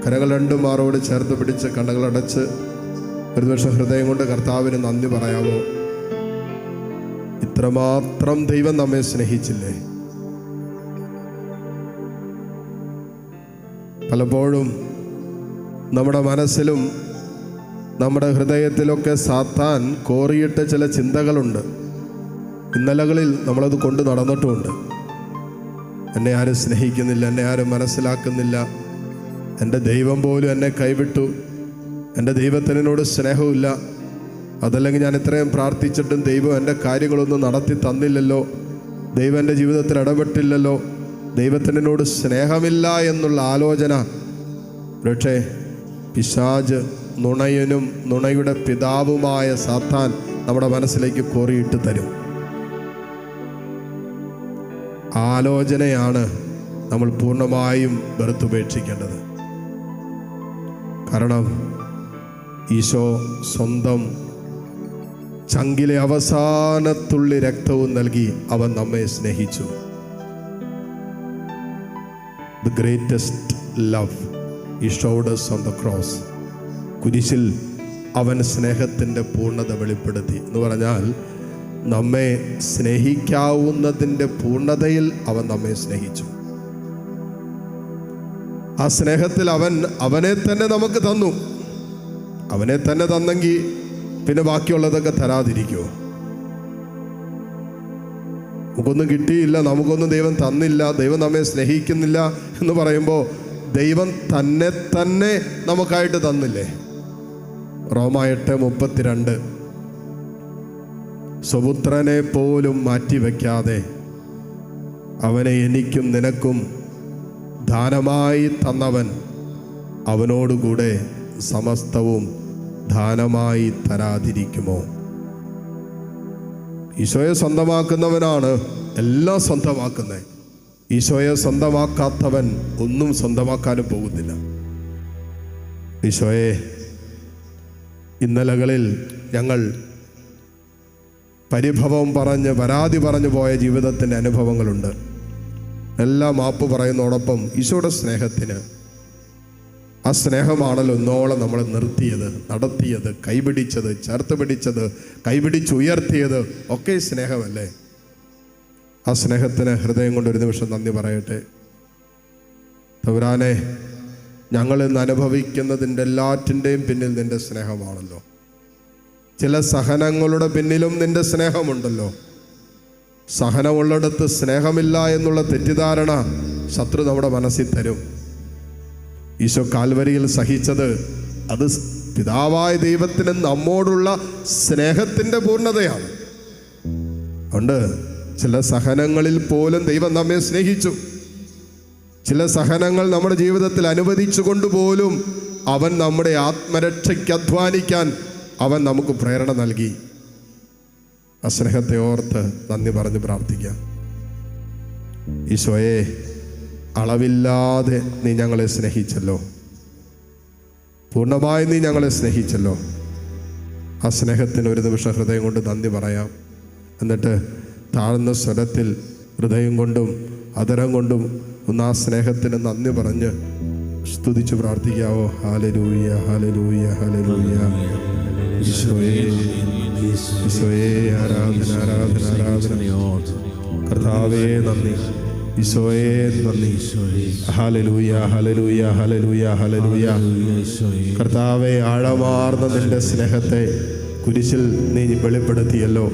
കരങ്ങൾ രണ്ടും മാറോട് ചേർത്ത് പിടിച്ച് കണ്ണുകളടച്ച് ഒരു നിമിഷം ഹൃദയം കൊണ്ട് കർത്താവിന് നന്ദി പറയാമോ? ഇത്രമാത്രം ദൈവം നമ്മെ സ്നേഹിച്ചില്ലേ? പലപ്പോഴും നമ്മുടെ മനസ്സിലും നമ്മുടെ ഹൃദയത്തിലൊക്കെ സാത്താൻ കോറിയിട്ട ചില ചിന്തകളുണ്ട്. ഇന്നലകളിൽ നമ്മളത് കൊണ്ട് നടന്നിട്ടുമുണ്ട്. എന്നെ ആരും സ്നേഹിക്കുന്നില്ല, എന്നെ ആരും മനസ്സിലാക്കുന്നില്ല, എൻ്റെ ദൈവം പോലും എന്നെ കൈവിട്ടു, എൻ്റെ ദൈവത്തിനോട് സ്നേഹമില്ല, അതല്ലെങ്കിൽ ഞാൻ ഇത്രയും പ്രാർത്ഥിച്ചിട്ടും ദൈവം എൻ്റെ കാര്യങ്ങളൊന്നും നടത്തി തന്നില്ലല്ലോ, ദൈവം എൻ്റെ ജീവിതത്തിൽ ഇടപെട്ടില്ലല്ലോ, ദൈവത്തിനോട് സ്നേഹമില്ല എന്നുള്ള ആലോചന പക്ഷേ പിശാച്, നുണയനും നുണയുടെ പിതാവുമായ സാത്താൻ നമ്മുടെ മനസ്സിലേക്ക് കോറിയിട്ട് തരും. ആലോചനയാണ് നമ്മൾ പൂർണ്ണമായും വെറുത്തുപേക്ഷിക്കേണ്ടത്. കാരണം ഈശോ സ്വന്തം ചങ്കിലെ അവസാനത്തുള്ളി രക്തവും നൽകി അവൻ നമ്മെ സ്നേഹിച്ചു. The greatest love he showed us on the cross. കുരിശിൽ അവൻ സ്നേഹത്തിൻ്റെ പൂർണ്ണത വെളിപ്പെടുത്തി എന്ന് പറഞ്ഞാൽ നമ്മെ സ്നേഹിക്കാവുന്നതിൻ്റെ പൂർണ്ണതയിൽ അവൻ നമ്മെ സ്നേഹിച്ചു. ആ സ്നേഹത്തിൽ അവനെ തന്നെ നമുക്ക് തന്നു. അവനെ തന്നെ തന്നെങ്കിൽ പിന്നെ ബാക്കിയുള്ളതൊക്കെ തരാതിരിക്കുമോ? നമുക്കൊന്നും കിട്ടിയില്ല, നമുക്കൊന്നും ദൈവം തന്നില്ല, ദൈവം നമ്മെ സ്നേഹിക്കുന്നില്ല എന്ന് പറയുമ്പോൾ ദൈവം തന്നെ നമുക്കായിട്ട് തന്നില്ലേ? റോമ 8:32 സ്വപുത്രനെ പോലും മാറ്റിവെക്കാതെ അവനെ എനിക്കും നിനക്കും ദാനമായി തന്നവൻ അവനോടുകൂടെ സമസ്തവും ദാനമായി തരാതിരിക്കുമോ? ഈശോയെ സ്വന്തമാക്കുന്നവനാണ് എല്ലാം സ്വന്തമാക്കുന്നത്. ഈശോയെ സ്വന്തമാക്കാത്തവൻ ഒന്നും സ്വന്തമാക്കാനും പോകുന്നില്ല. ഈശോയെ, ഇന്നലകളിൽ ഞങ്ങൾ പരിഭവം പറഞ്ഞ് പരാതി പറഞ്ഞു പോയ ജീവിതത്തിൻ്റെ അനുഭവങ്ങളുണ്ട്. എല്ലാം മാപ്പ് പറയുന്നതോടൊപ്പം ഈശോയുടെ സ്നേഹത്തിന്, ആ സ്നേഹമാണല്ലോ ഒന്നോളം നമ്മളെ നിർത്തിയത്, നടത്തിയത്, കൈപിടിച്ചത്, ചേർത്ത് പിടിച്ചത്, കൈപിടിച്ചുയർത്തിയത് ഒക്കെ സ്നേഹമല്ലേ? ആ സ്നേഹത്തിന് ഹൃദയം കൊണ്ട് ഒരു നിമിഷം നന്ദി പറയട്ടെ. തമ്പുരാനെ, ഞങ്ങൾ ഇന്ന് അനുഭവിക്കുന്നതിൻ്റെ എല്ലാറ്റിൻ്റെയും പിന്നിൽ നിൻ്റെ സ്നേഹമാണല്ലോ. ചില സഹനങ്ങളുടെ പിന്നിലും നിൻ്റെ സ്നേഹമുണ്ടല്ലോ. സഹനമുള്ളിടത്ത് സ്നേഹമില്ല എന്നുള്ള തെറ്റിദ്ധാരണ ശത്രു നമ്മുടെ മനസ്സിൽ തരും. ഈശോ കാൽവരിയിൽ സഹിച്ചത് അത് പിതാവായ ദൈവത്തിന് നമ്മോടുള്ള സ്നേഹത്തിൻ്റെ പൂർണ്ണതയാണ്. അതുകൊണ്ട് ചില സഹനങ്ങളിൽ പോലും ദൈവം നമ്മെ സ്നേഹിച്ചു. ചില സഹനങ്ങൾ നമ്മുടെ ജീവിതത്തിൽ അനുവദിച്ചു കൊണ്ടുപോലും അവൻ നമ്മുടെ ആത്മരക്ഷയ്ക്ക് അധ്വാനിക്കാൻ അവൻ നമുക്ക് പ്രേരണ നൽകി. ആ സ്നേഹത്തെ ഓർത്ത് നന്ദി പറഞ്ഞ് പ്രാർത്ഥിക്കാം. ഈശോയെ, അളവില്ലാതെ നീ ഞങ്ങളെ സ്നേഹിച്ചല്ലോ, പൂർണ്ണമായി നീ ഞങ്ങളെ സ്നേഹിച്ചല്ലോ. ആ സ്നേഹത്തിന് ഒരു നിമിഷം ഹൃദയം കൊണ്ട് നന്ദി പറയാം. എന്നിട്ട് താഴ്ന്ന സ്വരത്തിൽ ഹൃദയം കൊണ്ടും അതരം കൊണ്ടും ഒന്ന് ആ സ്നേഹത്തിന് നന്ദി പറഞ്ഞ് സ്തുതിച്ച് പ്രാർത്ഥിക്കാവോ? ഹല്ലേലൂയ, ഹല്ലേലൂയ, ഹല്ലേലൂയ. ഈശോയേ, ഈശോയേ, ആരാധന, ആരാധന, ആരാധന. കർത്താവേ നന്ദി, ഈശോയേ നന്ദി. ഹല്ലേലൂയ, ഹല്ലേലൂയ, ഹല്ലേലൂയ, ഹല്ലേലൂയ. കർത്താവേ, ആഴമാർന്ന നിന്റെ സ്നേഹത്തെ കുരിശിൽ നീ വെളിപ്പെടുത്തിയല്ലോ.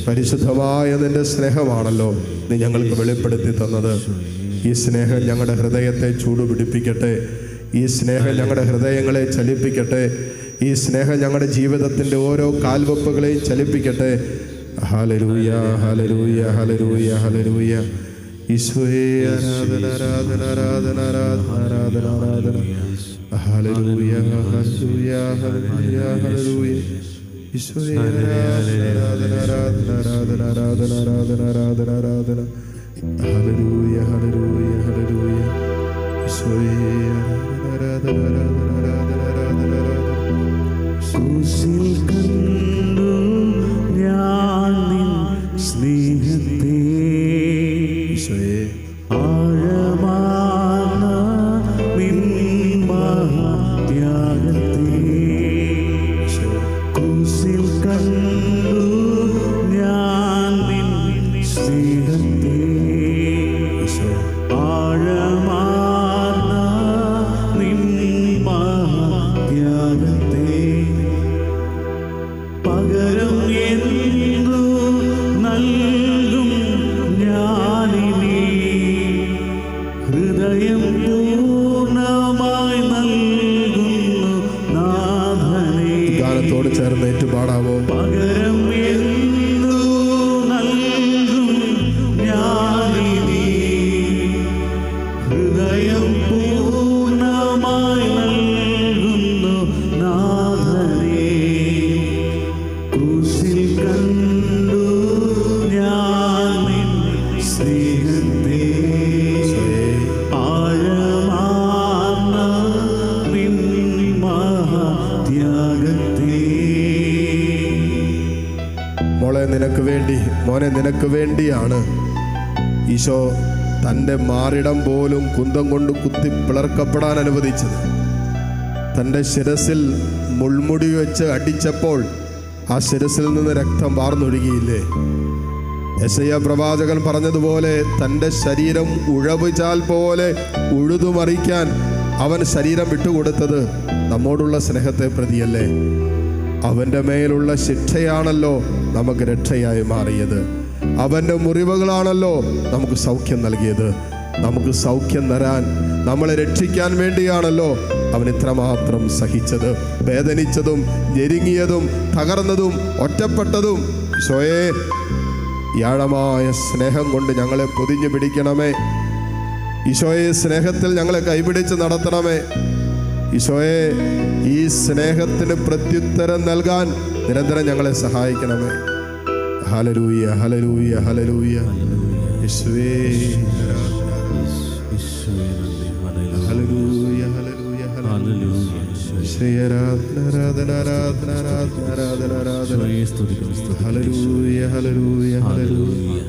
പരിശുദ്ധമായ നിന്റെ സ്നേഹമാണല്ലോ നീ ഞങ്ങൾക്ക് വെളിപ്പെടുത്തി തന്നത്. ഈ സ്നേഹം ഞങ്ങളുടെ ഹൃദയത്തെ ചൂടുപിടിപ്പിക്കട്ടെ. ഈ സ്നേഹം ഞങ്ങളുടെ ഹൃദയങ്ങളെ ചലിപ്പിക്കട്ടെ. ഈ സ്നേഹം ഞങ്ങളുടെ ജീവിതത്തിൻ്റെ ഓരോ കാൽവെപ്പുകളെയും ചലിപ്പിക്കട്ടെ. ഹല്ലേലൂയ, ഹല്ലേലൂയ, ഹല്ലേലൂയ, ഹല്ലേലൂയ. ഈശോയേ, ആരാധന, ആരാധന, ആരാധന, ആരാധന, ആരാധന. ഹല്ലേലൂയ, ഹല്ലേലൂയ, ഹല്ലേലൂയ, ഹല്ലേലൂയ. ഈശോയേ, ആരാധന, ആരാധന, ആരാധന, ആരാധന, ആരാധന, ആരാധന, ആരാധന. ഹല്ലേലൂയ, ഹല്ലേലൂയ, ഹല്ലേലൂയ. ഈശോയേ, ആരാധന, ആരാധന, ആരാധന, ആരാധന, ആരാധന. കുരിശിൽ കണ്ടു ഞാൻ നിൻ സ്നേഹത്തെ, ഈശോയേ, ആഴമാർന്ന നിൻ മഹാത്യാഗത്തെ ക്രൂശിൽ കണ്ടു ഞാൻ നിൻ സ്നേഹത്തെ ആഴമാർന്ന നിൻ മഹാത്യാഗത്തെ പകരം എന്തു നൽകും ഞാനിനി ഹൃദയം പൂർണ്ണമായി നൽകുന്നു നാഥനേ. ഗാനത്തോട് ചേർന്ന് ഏറ്റുപാടാമോ? പകരം എന്തു നൽകും ഞാനിനി ഹൃദയം പൂർണ്ണമായി നൽകുന്നു നാഥനേ. ക്രൂശിൽ കണ്ടു ഞാൻ നിൻ സ്നേഹത്തെ ആഴമാർന്ന നിൻ മഹാത്യാഗത്തെ. മോളെ നിനക്ക് വേണ്ടി, മോനെ നിനക്ക് വേണ്ടിയാണ് ഈശോ തൻ്റെ മാറിടം പോലും കുന്തം കൊണ്ട് കുത്തി പിളർക്കപ്പെടാൻ അനുവദിച്ചത്. തൻ്റെ ശിരസിൽ മുൾമുടി വെച്ച് അടിച്ചപ്പോൾ ആ ശിരസിൽ നിന്ന് രക്തം വാർന്നൊഴുകിയില്ലേ? യെശയ്യാ പ്രവാചകൻ പറഞ്ഞതുപോലെ തൻ്റെ ശരീരം ഉഴവുചാൽ പോലെ ഉഴുതുമറിക്കാൻ അവൻ ശരീരം വിട്ടുകൊടുത്തത് നമ്മോടുള്ള സ്നേഹത്തെ പ്രതിയല്ലേ? അവൻ്റെ മേലുള്ള ശിക്ഷയാണല്ലോ നമുക്ക് രക്ഷയായി മാറിയത്. അവൻ്റെ മുറിവുകളാണല്ലോ നമുക്ക് സൗഖ്യം നൽകിയത്. നമുക്ക് സൗഖ്യം തരാൻ, നമ്മളെ രക്ഷിക്കാൻ വേണ്ടിയാണല്ലോ അവൻ ഇത്രമാത്രം സഹിച്ചത്. വേദനിച്ചതും ഞെരുങ്ങിയതും തകർന്നതും ഒറ്റപ്പെട്ടതും. ഈശോയെ, ആഴമായ സ്നേഹം കൊണ്ട് ഞങ്ങളെ പൊതിഞ്ഞു പിടിക്കണമേ. ഈശോയെ, സ്നേഹത്തിൽ ഞങ്ങളെ കൈപിടിച്ച് നടത്തണമേ. ഈശോയെ, ഈ സ്നേഹത്തിന് പ്രത്യുത്തരം നൽകാൻ നിരന്തരം ഞങ്ങളെ സഹായിക്കണമേ. ഹല്ലേലൂയ, ഹല്ലേലൂയ, ഹല്ലേലൂയ. യേശുവേ, ഹല്ലേലൂയ, ഹല്ലേലൂയ, ഹല്ലേലൂയ. ഈശോയെ, ആരാധന, ആരാധന, ആരാധന, ആരാധന, ആരാധന, ആരാധന. ഹല്ലേലൂയ, ഹല്ലേലൂയ, ഹല്ലേലൂയ.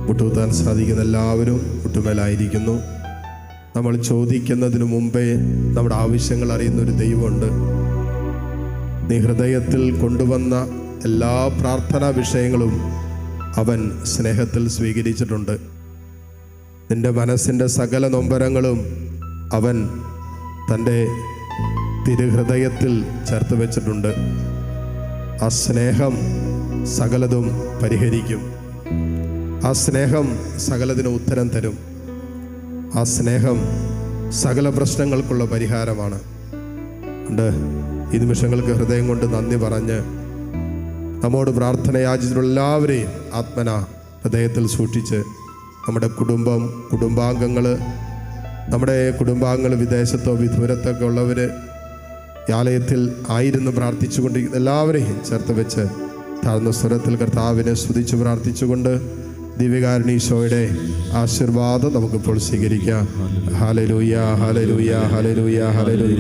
മുട്ടുകുത്താൻ സാധിക്കുന്ന എല്ലാവരും മുട്ടുമേലായിരിക്കുന്നു. നമ്മൾ ചോദിക്കുന്നതിന് മുമ്പേ നമ്മുടെ ആവശ്യങ്ങൾ അറിയുന്ന ഒരു ദൈവമുണ്ട്. നീ ഹൃദയത്തിൽ കൊണ്ടുവന്ന എല്ലാ പ്രാർത്ഥനാ വിഷയങ്ങളും അവൻ സ്നേഹത്തിൽ സ്വീകരിച്ചിട്ടുണ്ട്. നിന്റെ മനസ്സിൻ്റെ സകല നൊമ്പരങ്ങളും അവൻ തൻ്റെ തിരുഹൃദയത്തിൽ ചേർത്ത് വെച്ചിട്ടുണ്ട്. ആ സ്നേഹം സകലതും പരിഹരിക്കും. ആ സ്നേഹം സകലതിനും ഉത്തരം തരും. ആ സ്നേഹം സകല പ്രശ്നങ്ങൾക്കുള്ള പരിഹാരമാണ്. ഉണ്ട് ഈ നിമിഷങ്ങൾക്ക് ഹൃദയം കൊണ്ട് നന്ദി പറഞ്ഞ് നമ്മോട് പ്രാർത്ഥന യാചിച്ചിട്ടുള്ള എല്ലാവരെയും ആത്മന ഹൃദയത്തിൽ സൂക്ഷിച്ച് നമ്മുടെ കുടുംബാംഗങ്ങൾ വിദേശത്തോ വിദൂരത്തൊക്കെ ഉള്ളവർ ആലയത്തിൽ ആയിരുന്നു പ്രാർത്ഥിച്ചുകൊണ്ടിരിക്കുന്ന എല്ലാവരെയും ചേർത്ത് വെച്ച് താഴ്ന്ന സ്വരത്തിൽ കർത്താവിനെ സ്തുതിച്ച് പ്രാർത്ഥിച്ചുകൊണ്ട് ദിവ്യകാരുണ്യീശോയുടെ ആശീർവാദം നമുക്കിപ്പോൾ സ്വീകരിക്കാം. ഹല്ലേലൂയ, ഹല്ലേലൂയ, ഹല്ലേലൂയ, ഹല്ലേലൂയ.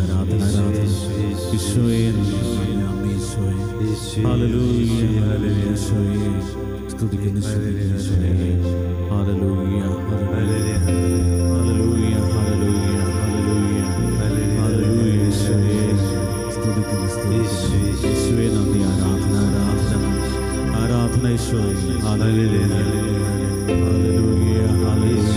ആരാധന ഈശോയെ. ഹല്ലേലൂയ, ഹല്ലേലൂയ, ഹല്ലേലൂയ, ഹല്ലേലൂയ.